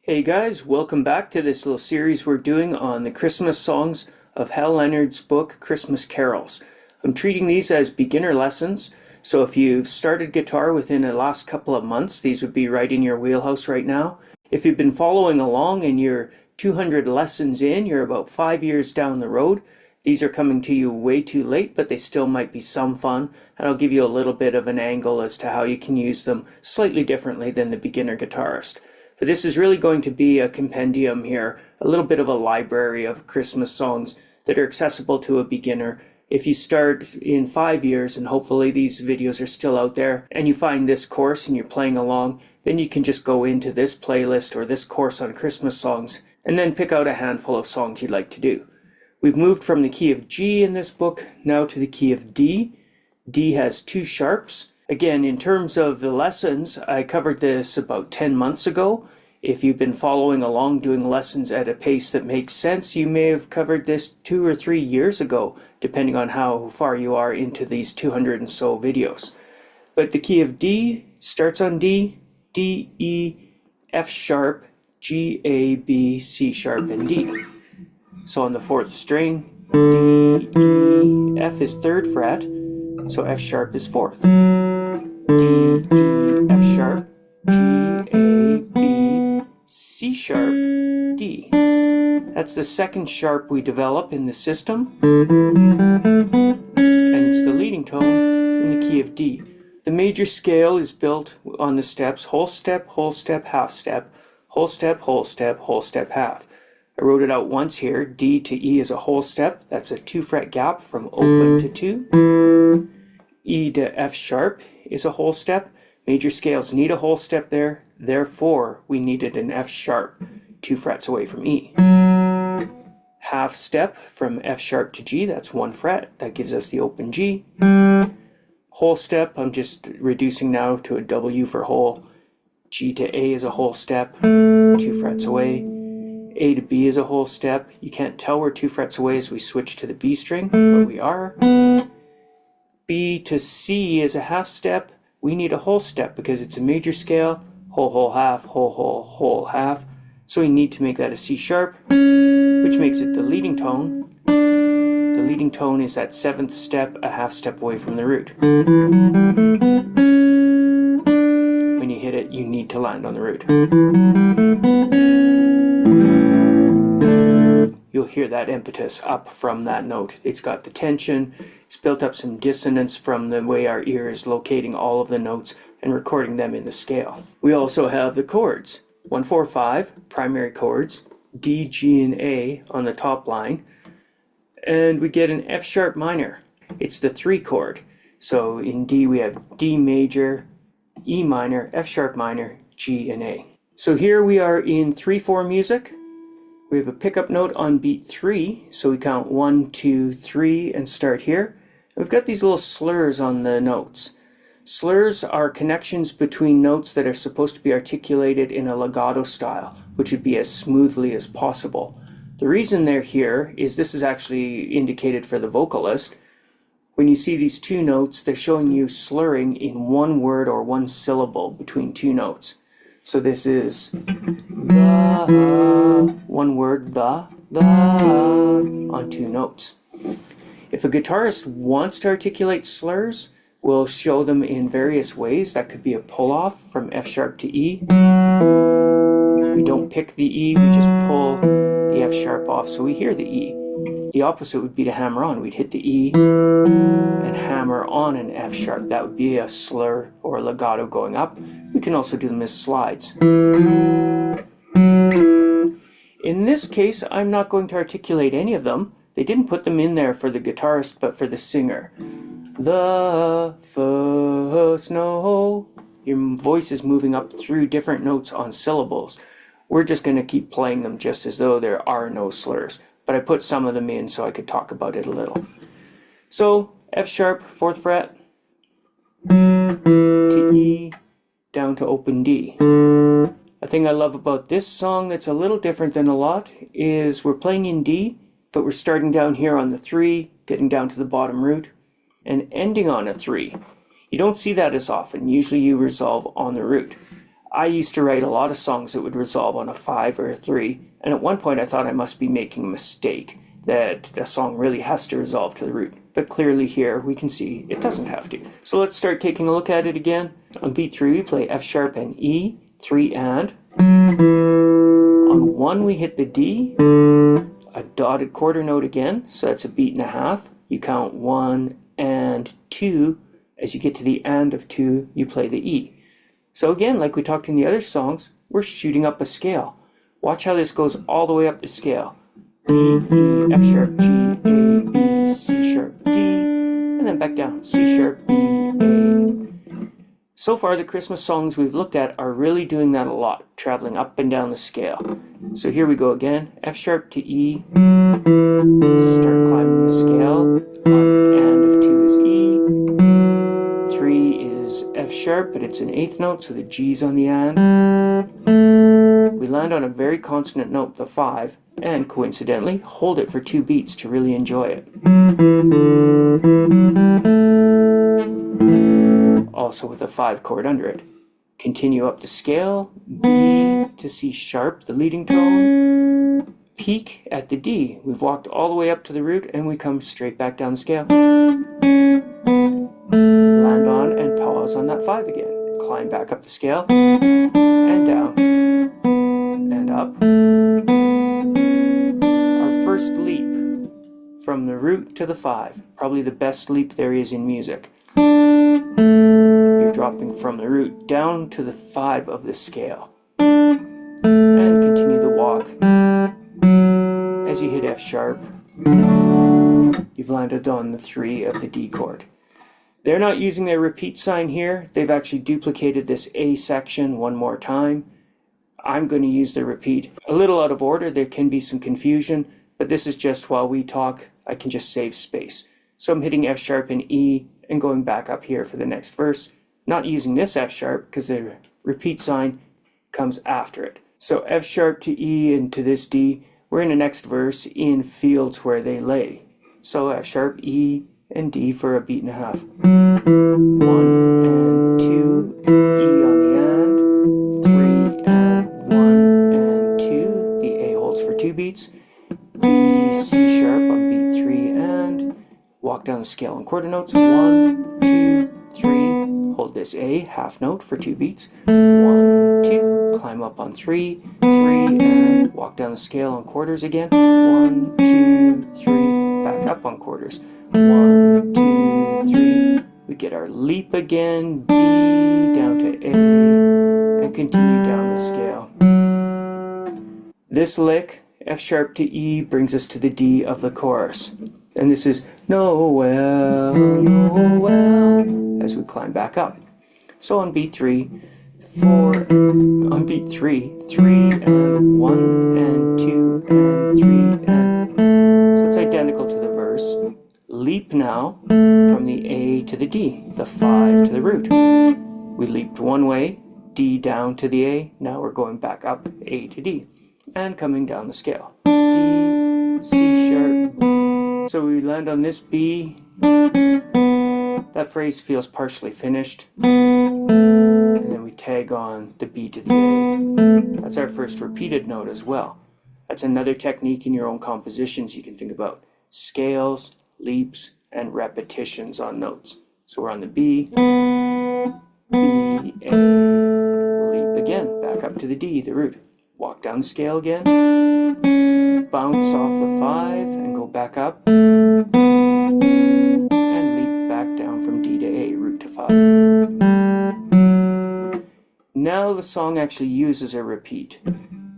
Hey guys, welcome back to this little series we're doing on the Christmas songs of Hal Leonard's book, Christmas Carols. I'm treating these as beginner lessons, so if you've started guitar within the last couple of months, these would be right in your wheelhouse right now. If you've been following along and you're 200 lessons in, you're about 5 years down the road, these are coming to you way too late, but they still might be some fun, and I'll give you a little bit of an angle as to how you can use them slightly differently than the beginner guitarist. But this is really going to be a compendium here, a little bit of a library of Christmas songs that are accessible to a beginner. If you start in 5 years, and hopefully these videos are still out there, and you find this course and you're playing along, then you can just go into this playlist or this course on Christmas songs and then pick out a handful of songs you'd like to do. We've moved from the key of G in this book now to the key of D. D has 2 sharps. Again, in terms of the lessons, I covered this about 10 months ago. If you've been following along doing lessons at a pace that makes sense, you may have covered this 2 or 3 years ago, depending on how far you are into these 200 and so videos. But the key of D starts on D, D, E, F sharp, G, A, B, C sharp, and D. So on the 4th string, D, E, F is 3rd fret, so F sharp is 4th. D, E, F sharp, G, A, B, C sharp, D. That's the 2nd sharp we develop in the system, and it's the leading tone in the key of D. The major scale is built on the steps whole step, half step, whole step, whole step, whole step, half. I wrote it out once here. D to E is a whole step. That's a 2 fret gap from open to 2. E to F sharp is a whole step. Major scales need a whole step there. Therefore, we needed an F sharp 2 frets away from E. Half step from F sharp to G, that's 1 fret. That gives us the open G. Whole step, I'm just reducing now to a W for whole. G to A is a whole step, 2 frets away. A to B is a whole step. You can't tell we're 2 frets away as we switch to the B string, but we are. B to C is a half step. We need a whole step because it's a major scale. Whole, whole, half, whole, whole, whole, half. So we need to make that a C sharp, which makes it the leading tone. The leading tone is that 7th step, a half step away from the root. When you hit it, you need to land on the root. You'll hear that impetus up from that note. It's got the tension, it's built up some dissonance from the way our ear is locating all of the notes and recording them in the scale. We also have the chords. 1, 4, 5, primary chords, D, G, and A on the top line, and we get an F sharp minor. It's the 3 chord. So in D we have D major, E minor, F sharp minor, G, and A. So here we are in 3/4 music. We have a pickup note on beat 3, so we count 1, 2, 3 and start here. And we've got these little slurs on the notes. Slurs are connections between notes that are supposed to be articulated in a legato style, which would be as smoothly as possible. The reason they're here is this is actually indicated for the vocalist. When you see these 2 notes, they're showing you slurring in 1 word or 1 syllable between 2 notes. So this is the, 1 word, the, on 2 notes. If a guitarist wants to articulate slurs, we'll show them in various ways. That could be a pull-off from F sharp to E. We don't pick the E, we just pull the F sharp off so we hear the E. The opposite would be to hammer on. We'd hit the E and hammer on an F sharp. That would be a slur or a legato going up. We can also do them as slides. In this case, I'm not going to articulate any of them. They didn't put them in there for the guitarist, but for the singer. The first Noel. Your voice is moving up through different notes on syllables. We're just going to keep playing them just as though there are no slurs. But I put some of them in so I could talk about it a little. So, F sharp, 4th fret, to E, down to open D. A thing I love about this song that's a little different than a lot is we're playing in D, but we're starting down here on the 3, getting down to the bottom root, and ending on a 3. You don't see that as often. Usually you resolve on the root. I used to write a lot of songs that would resolve on a 5 or a 3, and at one point I thought I must be making a mistake, that the song really has to resolve to the root. But clearly here we can see it doesn't have to. So let's start taking a look at it again. On beat 3 we play F sharp and E, 3 and. On 1 we hit the D, a dotted quarter note again, so that's a beat and a half. You count 1 and 2. As you get to the and of 2, you play the E. So again, like we talked in the other songs, we're shooting up a scale. Watch how this goes all the way up the scale. D, E, F sharp, G, A, B, C sharp, D, and then back down. C sharp, B, A. So far, the Christmas songs we've looked at are really doing that a lot, traveling up and down the scale. So here we go again. F sharp to E. Start climbing the scale. On and of 2 is E. 3 is F sharp, but it's an 8th note, so the G's on the and. We land on a very consonant note, the 5, and coincidentally, hold it for 2 beats to really enjoy it. Also with a 5 chord under it. Continue up the scale, B to C sharp, the leading tone. Peak at the D. We've walked all the way up to the root, and we come straight back down the scale. Land on and pause on that 5 again. Climb back up the scale, and down, and up. Our first leap from the root to the 5, probably the best leap there is in music. You're dropping from the root down to the 5 of the scale. And continue the walk. As you hit F sharp, you've landed on the 3 of the D chord. They're not using their repeat sign here. They've actually duplicated this A section one more time. I'm going to use the repeat. A little out of order, there can be some confusion, but this is just while we talk, I can just save space. So I'm hitting F sharp and E and going back up here for the next verse. Not using this F sharp because the repeat sign comes after it. So F sharp to E and to this D, we're in the next verse in fields where they lay. So F sharp, E, and D for a beat and a half. 1 and 2, E on the and, 3 and 1 and 2, the A holds for 2 beats, B, C sharp on beat 3 and, walk down the scale on quarter notes, 1, 2, 3, hold this A, half note for 2 beats, 1, 2, climb up on 3, 3 and, walk down the scale on quarters again, 1, 2, 3, back up on quarters, 1, 2, 3, we get our leap again, D down to A, and continue down the scale. This lick, F sharp to E, brings us to the D of the chorus. And this is Noel, Noel, as we climb back up. So on beat 3, 4, on beat 3, 3 and 1 and 2 and 3 and, so it's identical to the verse. Leap now from the A to the D, the 5 to the root. We leaped one way, D down to the A, now we're going back up A to D, and coming down the scale. D, C sharp. So we land on this B. That phrase feels partially finished. And then we tag on the B to the A. That's our first repeated note as well. That's another technique in your own compositions you can think about. Scales, leaps, and repetitions on notes. So we're on the B, B, A, leap again, back up to the D, the root. Walk down the scale again, bounce off the 5 and go back up, and leap back down from D to A, root to 5. Now the song actually uses a repeat.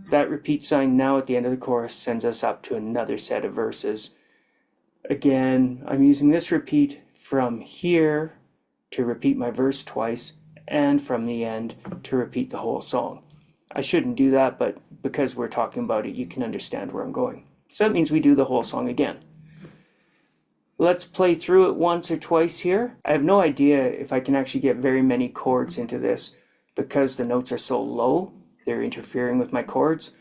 That repeat sign now at the end of the chorus sends us up to another set of verses. Again, I'm using this repeat from here to repeat my verse twice, and from the end to repeat the whole song. I shouldn't do that, but because we're talking about it, you can understand where I'm going. So that means we do the whole song again. Let's play through it once or twice here. I have no idea if I can actually get very many chords into this because the notes are so low, they're interfering with my chords,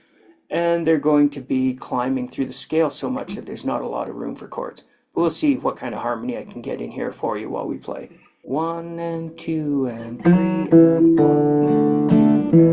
and they're going to be climbing through the scale so much that there's not a lot of room for chords. But we'll see what kind of harmony I can get in here for you while we play. 1 and 2 and 3 and 1 and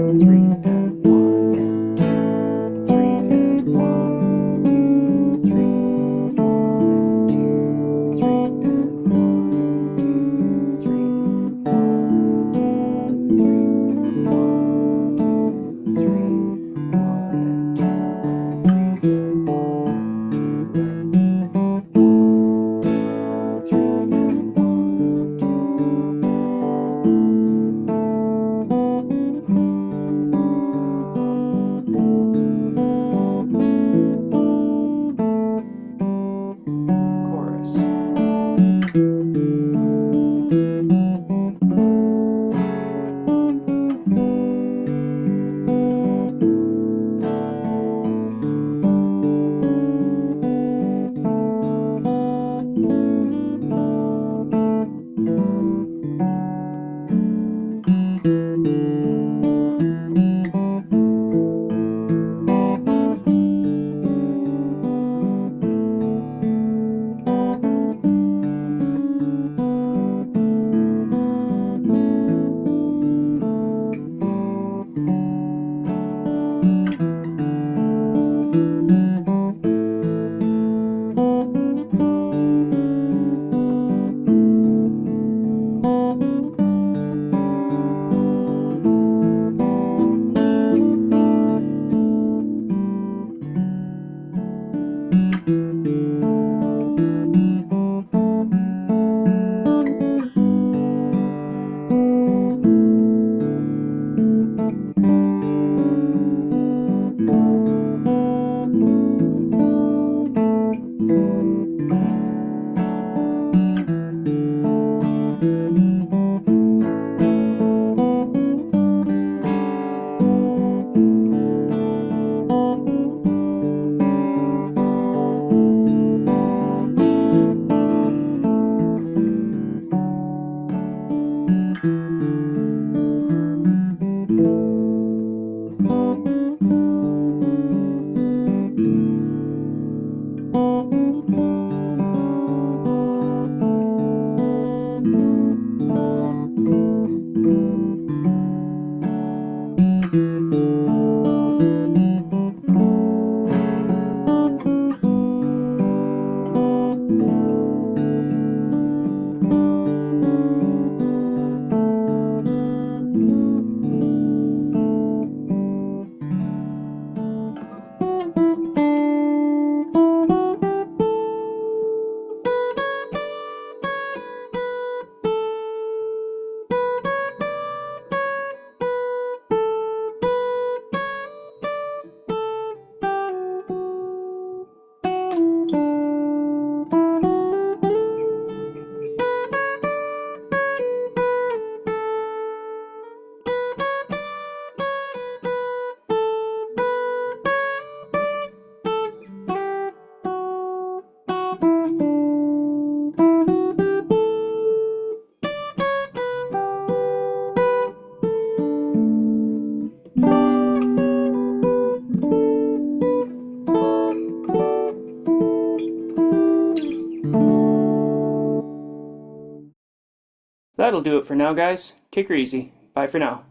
That'll do it for now, guys. Take her easy. Bye for now.